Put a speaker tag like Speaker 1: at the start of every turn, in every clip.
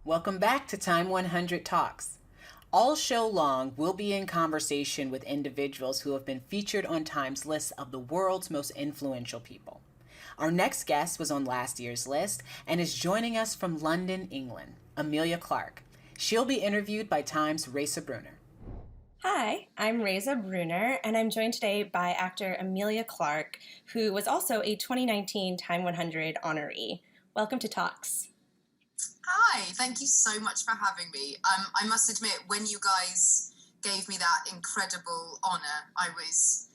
Speaker 1: Welcome back to TIME100 Talks. All show long, we'll be in conversation with individuals who have been featured on Time's list of the world's most influential people. Our next guest was on last year's list and is joining us from London, England, Emilia Clarke. She'll be interviewed by Time's Raisa Bruner.
Speaker 2: Hi, I'm Raisa Bruner, and I'm joined today by actor Emilia Clarke, who was also a 2019 Time 100 honoree. Welcome to Talks.
Speaker 3: Hi, thank you so much for having me. I must admit, when you guys gave me that incredible honour, I was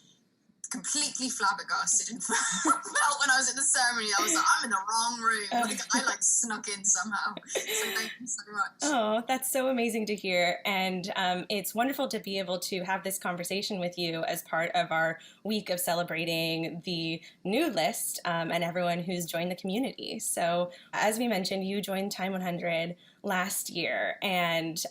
Speaker 3: completely flabbergasted and felt when I was at the ceremony, I was like, I'm in the wrong room. I snuck in somehow. So thank you so much.
Speaker 2: Oh, that's so amazing to hear. And it's wonderful to be able to have this conversation with you as part of our week of celebrating the new list and everyone who's joined the community. So as we mentioned, you joined Time 100 last year, and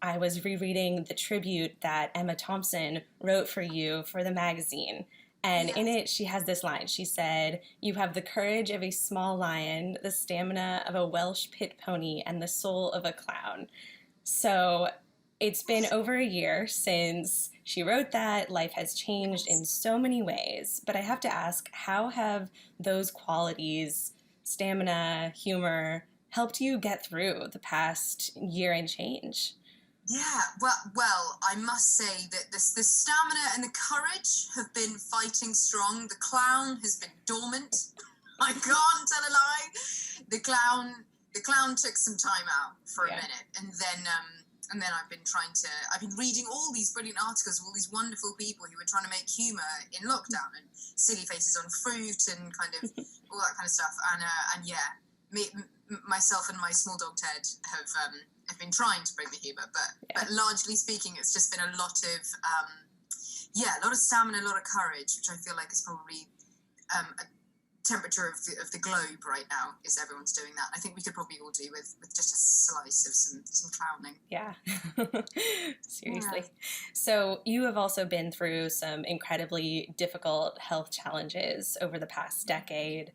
Speaker 2: I was rereading the tribute that Emma Thompson wrote for you for the magazine. And in it, she has this line. She said, "You have the courage of a small lion, the stamina of a Welsh pit pony, and the soul of a clown." So it's been over a year since she wrote that. Life has changed in so many ways. But I have to ask, how have those qualities, stamina, humor, helped you get through the past year and change?
Speaker 3: Yeah, well, I must say that the stamina and the courage have been fighting strong. The clown has been dormant. I can't tell a lie. The clown took some time out for a minute, and then I've been reading all these brilliant articles of all these wonderful people who were trying to make humour in lockdown and silly faces on fruit and kind of all that kind of stuff. And myself and my small dog Ted have been trying to bring the humour, but largely speaking, it's just been a lot of stamina, a lot of courage, which I feel like is probably a temperature of the globe right now, is everyone's doing that. I think we could probably all do with just a slice of some clowning.
Speaker 2: Yeah, seriously. Yeah. So you have also been through some incredibly difficult health challenges over the past decade,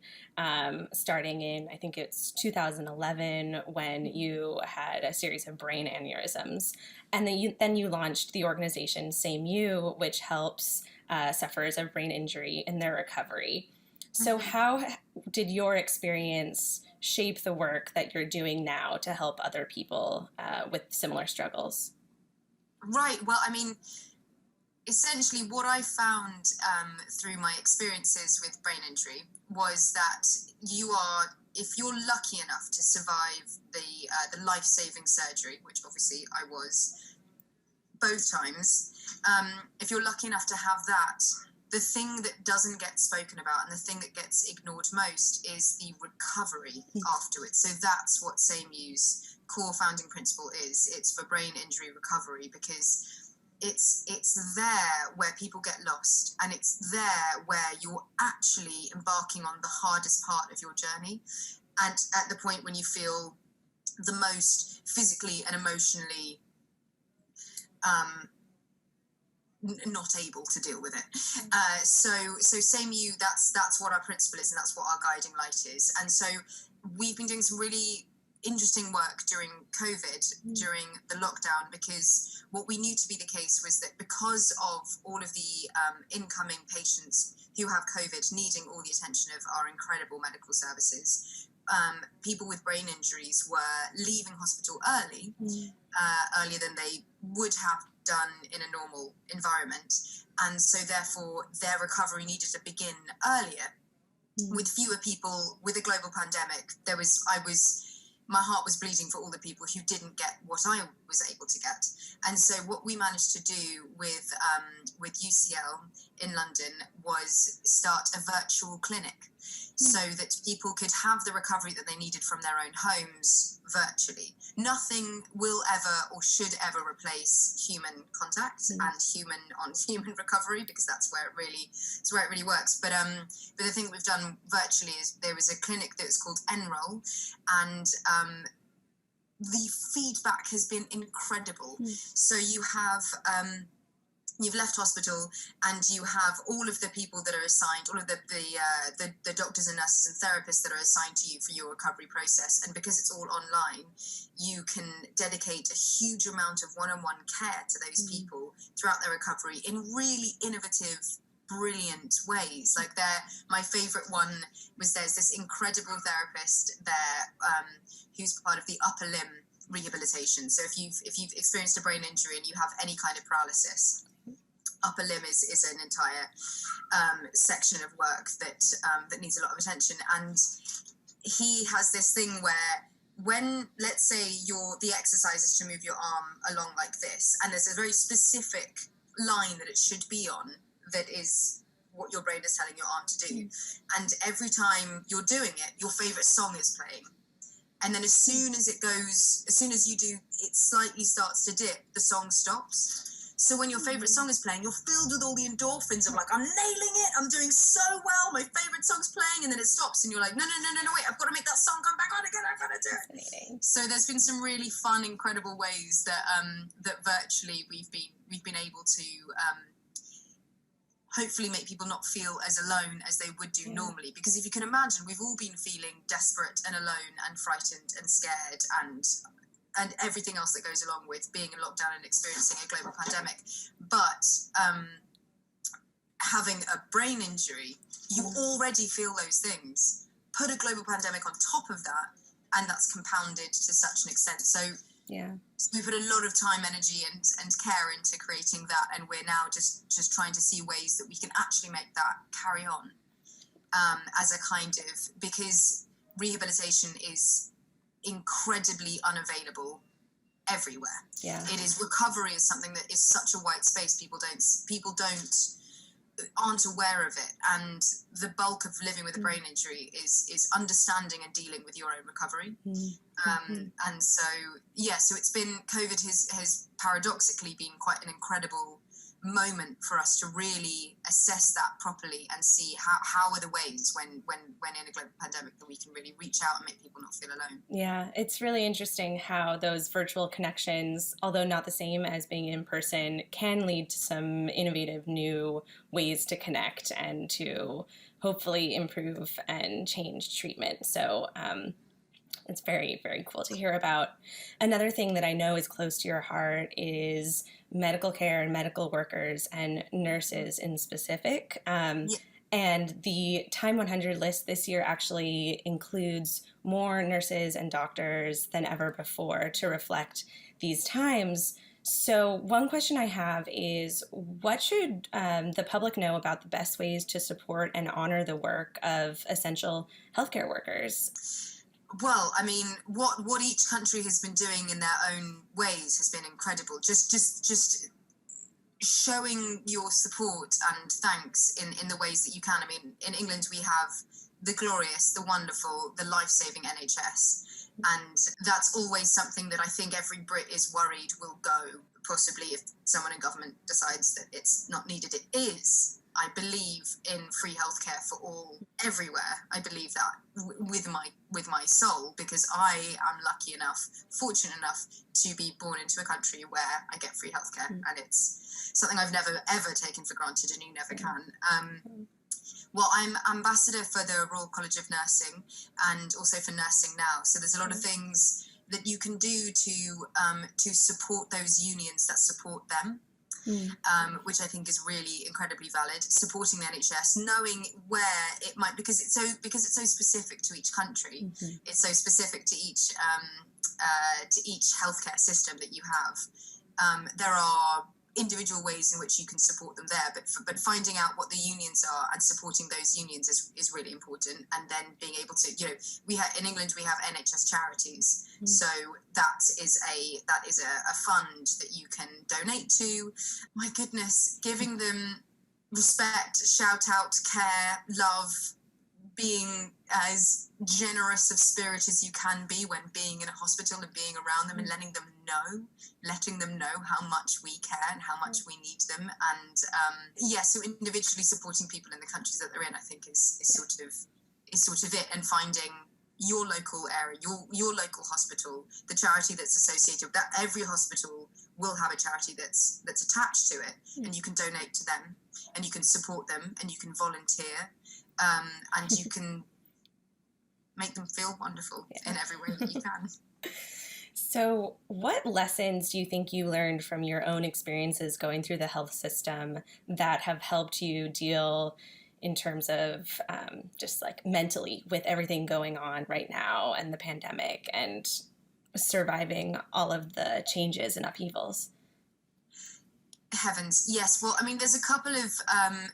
Speaker 2: starting in, I think it's 2011, when you had a series of brain aneurysms. And then you launched the organization Same You, which helps sufferers of brain injury in their recovery. So how did your experience shape the work that you're doing now to help other people with similar struggles?
Speaker 3: Right. Well, I mean, essentially what I found through my experiences with brain injury was that if you're lucky enough to survive the life-saving surgery, which obviously I was both times, if you're lucky enough to have that, the thing that doesn't get spoken about and the thing that gets ignored most is the recovery afterwards. So that's what SameU's core founding principle is. It's for brain injury recovery, because it's there where people get lost, and it's there where you're actually embarking on the hardest part of your journey, and at the point when you feel the most physically and emotionally not able to deal with it. So Same You, that's what our principle is, and that's what our guiding light is. And so we've been doing some really interesting work during COVID, during the lockdown, because what we knew to be the case was that because of all of the incoming patients who have COVID needing all the attention of our incredible medical services, people with brain injuries were leaving hospital earlier than they would have done in a normal environment, and so therefore their recovery needed to begin earlier. With fewer people, with a global pandemic, my heart was bleeding for all the people who didn't get what I was able to get. And so what we managed to do with UCL in London was start a virtual clinic, so that people could have the recovery that they needed from their own homes virtually. Nothing will ever or should ever replace human contact and human recovery, because that's where it really works. But the thing that we've done virtually is there was a clinic that was called Enroll, and the feedback has been incredible. So you have you've left hospital, and you have all of the people that are assigned, all of the doctors and nurses and therapists that are assigned to you for your recovery process. And because it's all online, you can dedicate a huge amount of one-on-one care to those people throughout their recovery in really innovative, brilliant ways. Like my favorite one was, there's this incredible therapist there who's part of the upper limb rehabilitation. So if you've experienced a brain injury and you have any kind of paralysis, upper limb is an entire section of work that needs a lot of attention. And he has this thing where, when, let's say, the exercise is to move your arm along like this, and there's a very specific line that it should be on, that is what your brain is telling your arm to do. And every time you're doing it, your favorite song is playing. And then as soon as you do, it slightly starts to dip, the song stops. So when your favorite song is playing, you're filled with all the endorphins of like, I'm nailing it, I'm doing so well, my favorite song's playing, and then it stops, and you're like, no, wait, I've got to make that song come back on again, I've got to do it.
Speaker 2: Fascinating.
Speaker 3: So there's been some really fun, incredible ways that that virtually we've been able to hopefully make people not feel as alone as they would do normally. Because if you can imagine, we've all been feeling desperate and alone and frightened and scared and everything else that goes along with being in lockdown and experiencing a global pandemic. But having a brain injury, you already feel those things. Put a global pandemic on top of that, and that's compounded to such an extent. So we put a lot of time, energy, and care into creating that, and we're now just trying to see ways that we can actually make that carry on as a kind of, because rehabilitation is incredibly unavailable everywhere. It is, recovery is something that is such a white space. People aren't aware of it, and the bulk of living with a brain injury is understanding and dealing with your own recovery. And so it's been, COVID has paradoxically been quite an incredible moment for us to really assess that properly and see how are the ways when in a global pandemic that we can really reach out and make people not feel alone.
Speaker 2: Yeah, it's really interesting how those virtual connections, although not the same as being in person, can lead to some innovative new ways to connect and to hopefully improve and change treatment. So it's very, very cool to hear about. Another thing that I know is close to your heart is medical care and medical workers and nurses in specific. And the TIME100 list this year actually includes more nurses and doctors than ever before to reflect these times. So one question I have is, what should the public know about the best ways to support and honor the work of essential healthcare workers?
Speaker 3: Well, I mean, what each country has been doing in their own ways has been incredible. Just showing your support and thanks in the ways that you can. I mean, in England we have the glorious, the wonderful, the life-saving NHS. And that's always something that I think every Brit is worried will go, possibly if someone in government decides that it's not needed. It is. I believe in free healthcare for all, everywhere. I believe that with my soul, because I am lucky enough, fortunate enough to be born into a country where I get free healthcare, and it's something I've never ever taken for granted, and you never can. Well, I'm ambassador for the Royal College of Nursing and also for Nursing Now. So there's a lot of things that you can do to support those unions that support them. Which I think is really incredibly valid. Supporting the NHS, knowing where it might, because it's so specific to each country. It's so specific to each healthcare system that you have. There are individual ways in which you can support them there, but finding out what the unions are and supporting those unions is really important. And then being able to, in England we have NHS charities, so that is a fund that you can donate to. My goodness, giving them respect, shout out, care, love, being as generous of spirit as you can be when being in a hospital and being around them, and letting them know how much we care and how much we need them. And so individually supporting people in the countries that they're in, I think is sort of it, and finding your local area, your local hospital, the charity that's associated with that. Every hospital will have a charity that's attached to it, and you can donate to them, and you can support them, and you can volunteer, and you can make them feel wonderful in every way that you can.
Speaker 2: So what lessons do you think you learned from your own experiences going through the health system that have helped you deal in terms of just like mentally with everything going on right now and the pandemic and surviving all of the changes and upheavals?
Speaker 3: Heavens, yes. Well, I mean, there's a couple of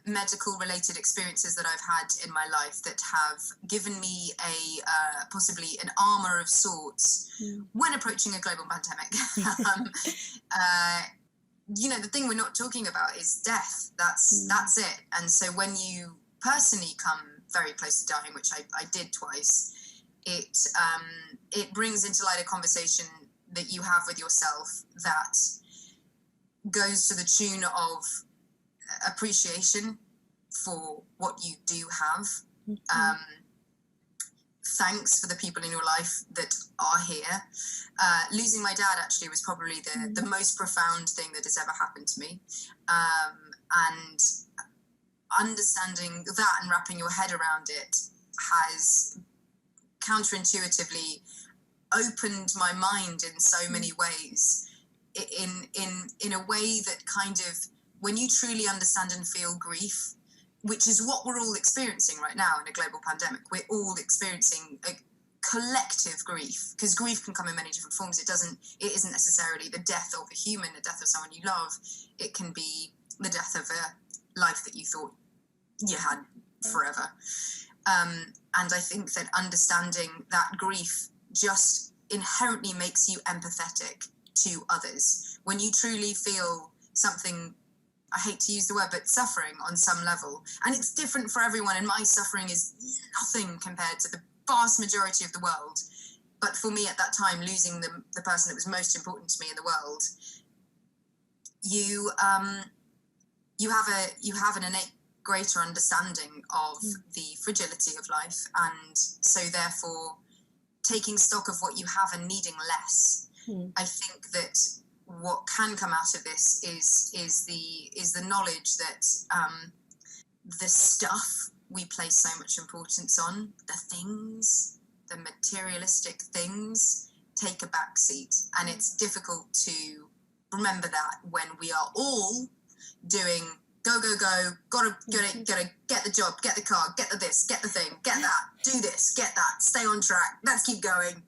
Speaker 3: medical related experiences that I've had in my life that have given me a possibly an armor of sorts when approaching a global pandemic. The thing we're not talking about is death. That's it. And so when you personally come very close to dying, which I did twice, it brings into light a conversation that you have with yourself that goes to the tune of appreciation for what you do have. Thanks for the people in your life that are here. Losing my dad actually was probably the most profound thing that has ever happened to me. And understanding that and wrapping your head around it has counterintuitively opened my mind in so many ways. In a way that kind of, when you truly understand and feel grief, which is what we're all experiencing right now in a global pandemic, we're all experiencing a collective grief, because grief can come in many different forms. It isn't necessarily the death of a human, the death of someone you love. It can be the death of a life that you thought you had forever. And I think that understanding that grief just inherently makes you empathetic to others. When you truly feel something, I hate to use the word, but suffering on some level, and it's different for everyone, and my suffering is nothing compared to the vast majority of the world, but for me at that time, losing the person that was most important to me in the world, you have an innate greater understanding of the fragility of life, and so therefore taking stock of what you have and needing less. I think that what can come out of this is the knowledge that the stuff we place so much importance on, the materialistic things, take a back seat, and it's difficult to remember that when we are all doing go, gotta get the job, get the car, get the this, get the thing, get that, do this, get that, stay on track, let's keep going,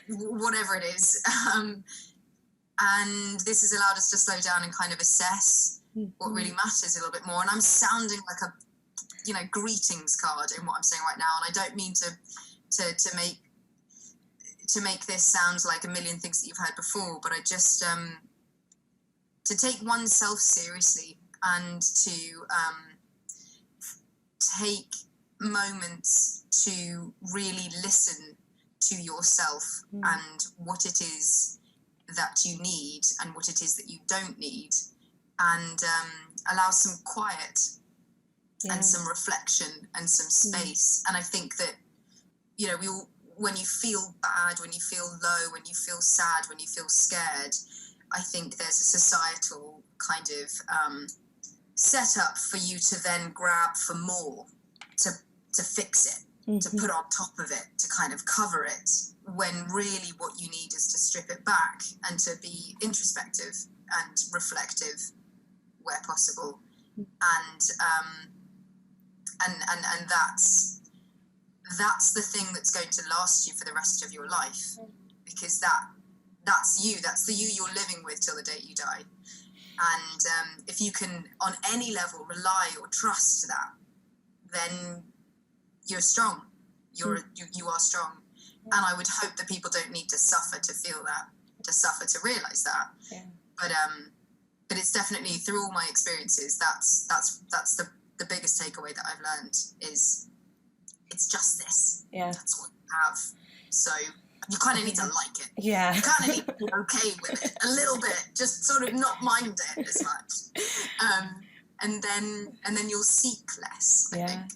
Speaker 3: whatever it is. And this has allowed us to slow down and kind of assess what really matters a little bit more. And I'm sounding like a greetings card in what I'm saying right now. And I don't mean to make this sound like a million things that you've heard before, but I just to take oneself seriously and to take moments to really listen to yourself and what it is that you need and what it is that you don't need, and allow some quiet and some reflection and some space. And I think that, when you feel bad, when you feel low, when you feel sad, when you feel scared, I think there's a societal kind of setup for you to then grab for more, to fix it, to put on top of it, to kind of cover it, when really what you need is to strip it back and to be introspective and reflective where possible. And that's the thing that's going to last you for the rest of your life, because that's the you you're living with till the day you die. And if you can on any level rely or trust that, then you're strong. You are strong. And I would hope that people don't need to suffer to feel that, to suffer to realize that. Yeah. But it's definitely, through all my experiences, that's the biggest takeaway that I've learned is it's just this. Yeah. That's what you have. So you kind of need to like it. Yeah. You kind of need to be okay with it a little bit, just sort of not mind it as much. And then you'll seek less, I think.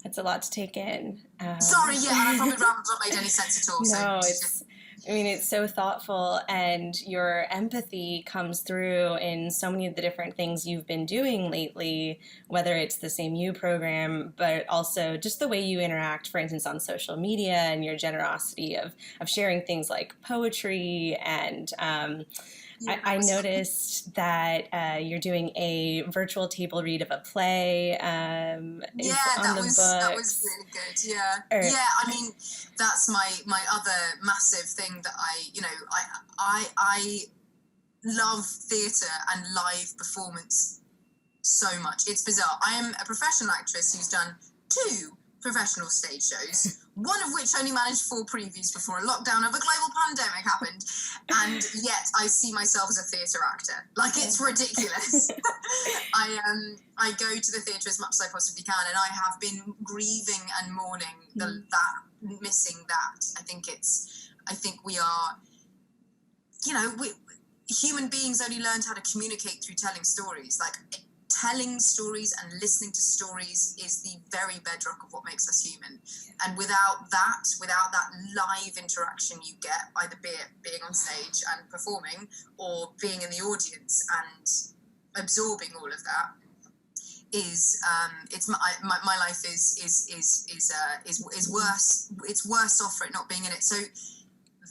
Speaker 2: That's a lot to take in.
Speaker 3: Sorry, yeah, and I probably have not made any sense at all.
Speaker 2: No,
Speaker 3: so
Speaker 2: it's so thoughtful, and your empathy comes through in so many of the different things you've been doing lately, whether it's the Same You program, but also just the way you interact, for instance, on social media, and your generosity of sharing things like poetry. And I noticed that you're doing a virtual table read of a play.
Speaker 3: yeah,
Speaker 2: on the
Speaker 3: that
Speaker 2: books.
Speaker 3: was really good. Yeah,
Speaker 2: Or,
Speaker 3: yeah. I mean, that's my other massive thing that I love theatre and live performance so much. It's bizarre. I am a professional actress who's done 2 professional stage shows, one of which only managed 4 previews before a lockdown of a global pandemic happened, and yet I see myself as a theatre actor. Like, it's ridiculous. I go to the theatre as much as I possibly can, and I have been grieving and mourning missing that. I think we are, human beings only learned how to communicate through telling stories. Like, telling stories and listening to stories is the very bedrock of what makes us human. And without that live interaction you get, either be it being on stage and performing or being in the audience and absorbing all of that, is my life is worse. It's worse off for it not being in it. So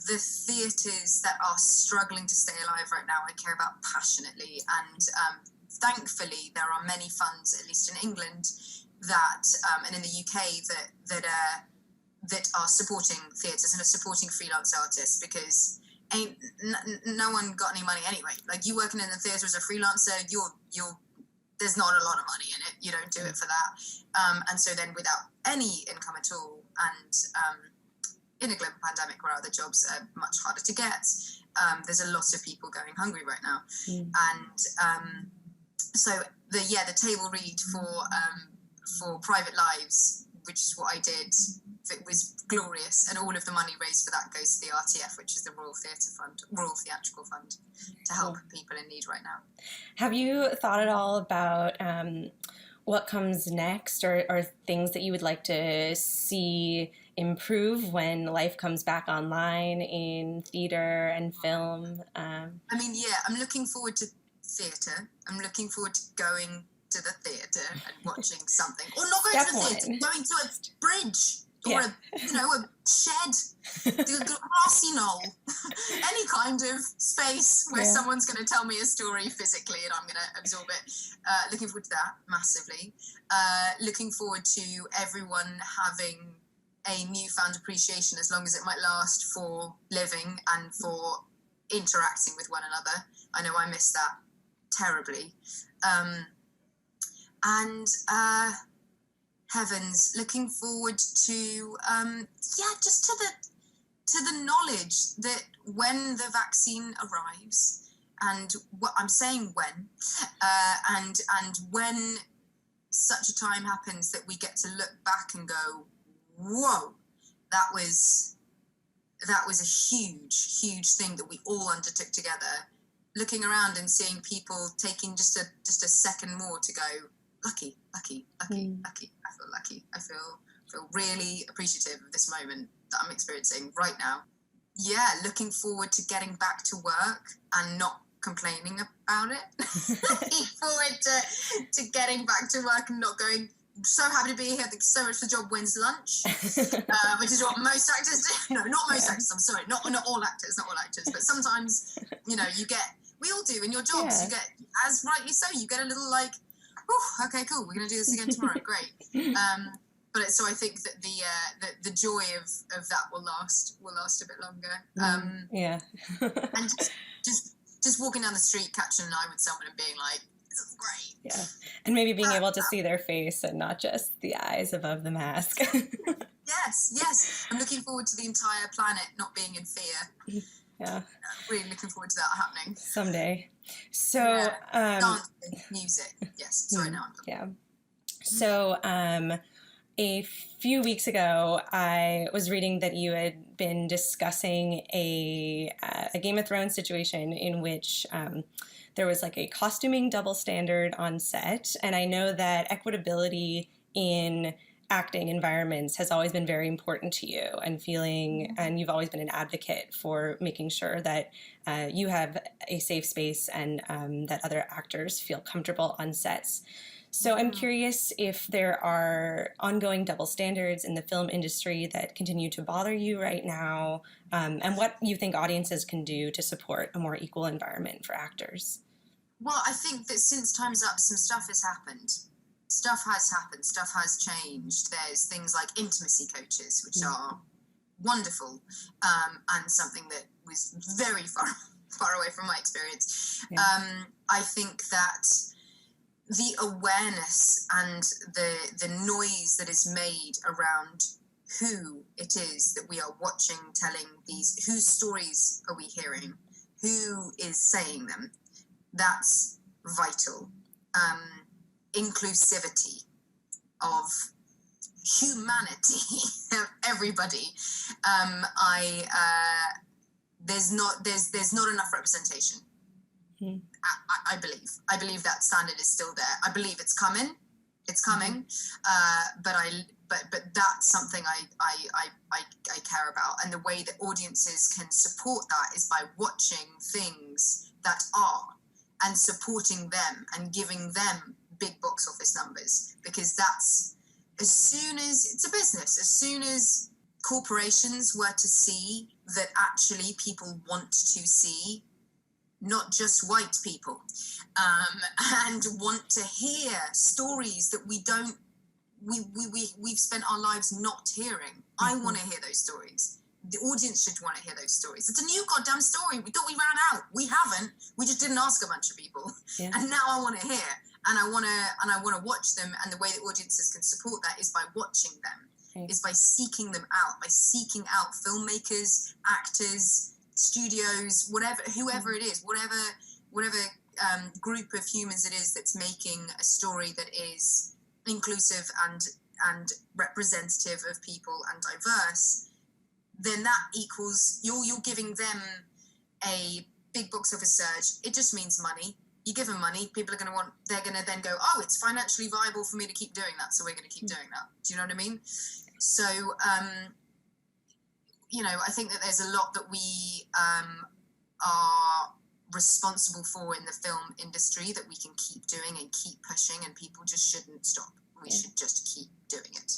Speaker 3: the theatres that are struggling to stay alive right now, I care about passionately, and thankfully, there are many funds, at least in England, that and in the UK that are supporting theatres and are supporting freelance artists, because no one got any money anyway. Like, you working in the theatre as a freelancer, there's not a lot of money in it. You don't do it for that, and so then without any income at all, and in a global pandemic where other jobs are much harder to get, there's a lot of people going hungry right now, and. So the table read for Private Lives, which is what I did, it was glorious, and all of the money raised for that goes to the RTF, which is the Royal Theatrical Fund, to help people in need right now.
Speaker 2: Have you thought at all about what comes next, or things that you would like to see improve when life comes back online in theatre and film?
Speaker 3: I'm looking forward to theatre. I'm looking forward to going to the theatre and watching something, or not going to the theatre, going to a bridge or a shed, the grassy knoll, any kind of space where someone's going to tell me a story physically and I'm going to absorb it. Looking forward to that massively. Looking forward to everyone having a newfound appreciation, as long as it might last, for living and for interacting with one another. I know I miss that terribly. Heavens, looking forward to just to the knowledge that when the vaccine arrives, and what I'm saying when, and when such a time happens that we get to look back and go, whoa, that was a huge thing that we all undertook together. Looking around and seeing people taking just a second more to go, lucky. I feel lucky. I feel really appreciative of this moment that I'm experiencing right now. Yeah, looking forward to getting back to work and not complaining about it. Looking forward to getting back to work and not going, so happy to be here, thank you so much for the job, when's lunch? Which is what most actors do. No, not most actors, I'm sorry, not all actors, but sometimes, we all do in your jobs. You get, as rightly so, you get a little like, oh, okay, cool, we're going to do this again tomorrow, great. So I think that the joy of that will last a bit longer. And just walking down the street, catching an eye with someone and being like, this is great.
Speaker 2: Yeah, and maybe being able to see their face and not just the eyes above the mask.
Speaker 3: Yes. I'm looking forward to the entire planet not being in fear.
Speaker 2: Yeah.
Speaker 3: Really looking forward to that happening.
Speaker 2: Someday. So,
Speaker 3: dancing, music. Yes. Sorry, now I'm done.
Speaker 2: Yeah. So, a few weeks ago, I was reading that you had been discussing a Game of Thrones situation in which there was like a costuming double standard on set. And I know that equitability in acting environments has always been very important to you, and you've always been an advocate for making sure that you have a safe space and that other actors feel comfortable on sets. So I'm curious if there are ongoing double standards in the film industry that continue to bother you right now, and what you think audiences can do to support a more equal environment for actors.
Speaker 3: Well, I think that since Time's Up, some stuff has happened. Stuff has happened. Stuff has changed. There's things like intimacy coaches, which are wonderful, and something that was very far away from my experience.
Speaker 2: Yeah.
Speaker 3: I think that the awareness and the noise that is made around who it is that we are watching, telling these, whose stories are we hearing, who is saying them, that's vital. Inclusivity of humanity, of everybody. There's not enough representation. I believe that standard is still there. I believe it's coming. But that's something I care about, and the way that audiences can support that is by watching things that are, and supporting them and giving them big box office numbers, because that's, as soon as it's a business, as soon as corporations were to see that actually people want to see not just white people, and want to hear stories that we've spent our lives not hearing. I want to hear those stories. The audience should want to hear those stories. It's a new goddamn story. We thought we ran out. We haven't. We just didn't ask a bunch of people. Yeah. And now I want to hear, and I want to watch them. And the way that audiences can support that is by watching them, is by seeking them out, by seeking out filmmakers, actors, studios, whoever it is, whatever group of humans it is that's making a story that is inclusive and representative of people and diverse. Then that equals you're giving them a big box office surge. It just means money. You give them money, people are going to they're going to then go, oh, it's financially viable for me to keep doing that, so we're going to keep doing that. Do you know what I mean? So, I think that there's a lot that we are responsible for in the film industry that we can keep doing and keep pushing, and people just shouldn't stop. We should just keep doing it.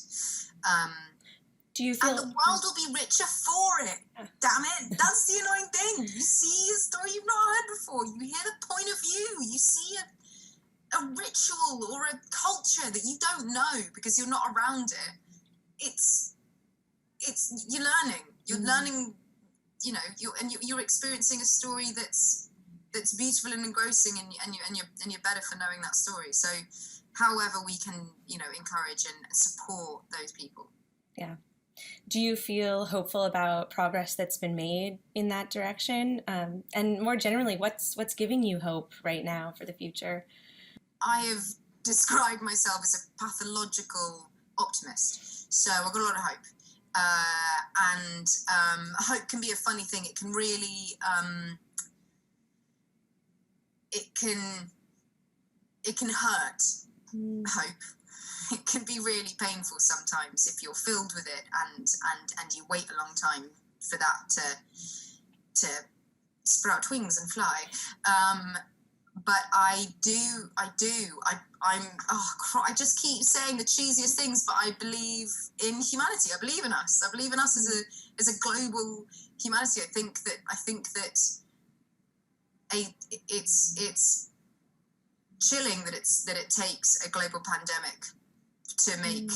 Speaker 2: Do you feel...
Speaker 3: And the world will be richer for it. Damn it. That's the annoying thing. You see a story you've not heard before. You hear the point of view. You see a ritual or a culture that you don't know because you're not around it. You're learning. You're learning, you're experiencing a story that's beautiful and engrossing, and you're better for knowing that story. So however we can, encourage and support those people.
Speaker 2: Yeah. Do you feel hopeful about progress that's been made in that direction? And more generally, what's giving you hope right now for the future?
Speaker 3: I have described myself as a pathological optimist. So I've got a lot of hope. And hope can be a funny thing. It can really, it can hurt. Hope. It can be really painful sometimes if you're filled with it and you wait a long time for that to sprout wings and fly. But I just keep saying the cheesiest things, but I believe in humanity. I believe in us. I believe in us as a global humanity. I think that it's chilling that it takes a global pandemic to make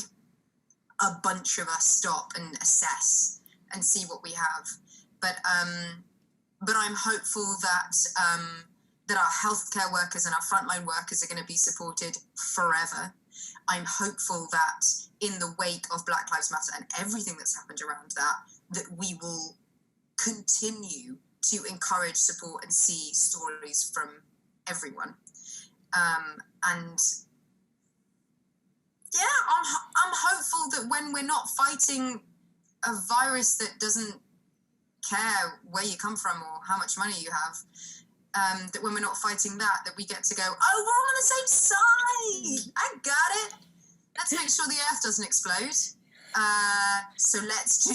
Speaker 3: a bunch of us stop and assess and see what we have. But I'm hopeful that our healthcare workers and our frontline workers are going to be supported forever. I'm hopeful that in the wake of Black Lives Matter and everything that's happened around that we will continue to encourage, support, and see stories from everyone. And I'm hopeful that when we're not fighting a virus that doesn't care where you come from or how much money you have, that when we're not fighting that we get to go, oh, we're all on the same side. I got it. let's make sure the Earth doesn't explode. So let's do.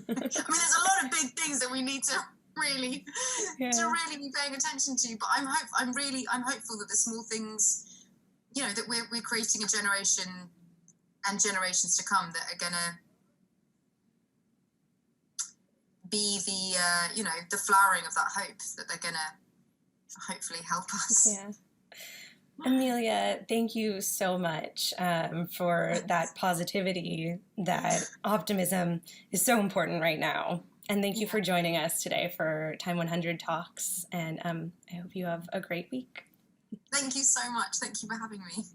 Speaker 3: I mean, there's a lot of big things that we need to really be paying attention to. But I'm hopeful that the small things, you know, that we're creating a generation and generations to come that are gonna be the you know, the flowering of that hope, that they're gonna hopefully help us.
Speaker 2: Yeah. Emilia, thank you so much for that positivity, that optimism is so important right now. And thank you for joining us today for TIME100 Talks. And I hope you have a great week.
Speaker 3: Thank you so much. Thank you for having me.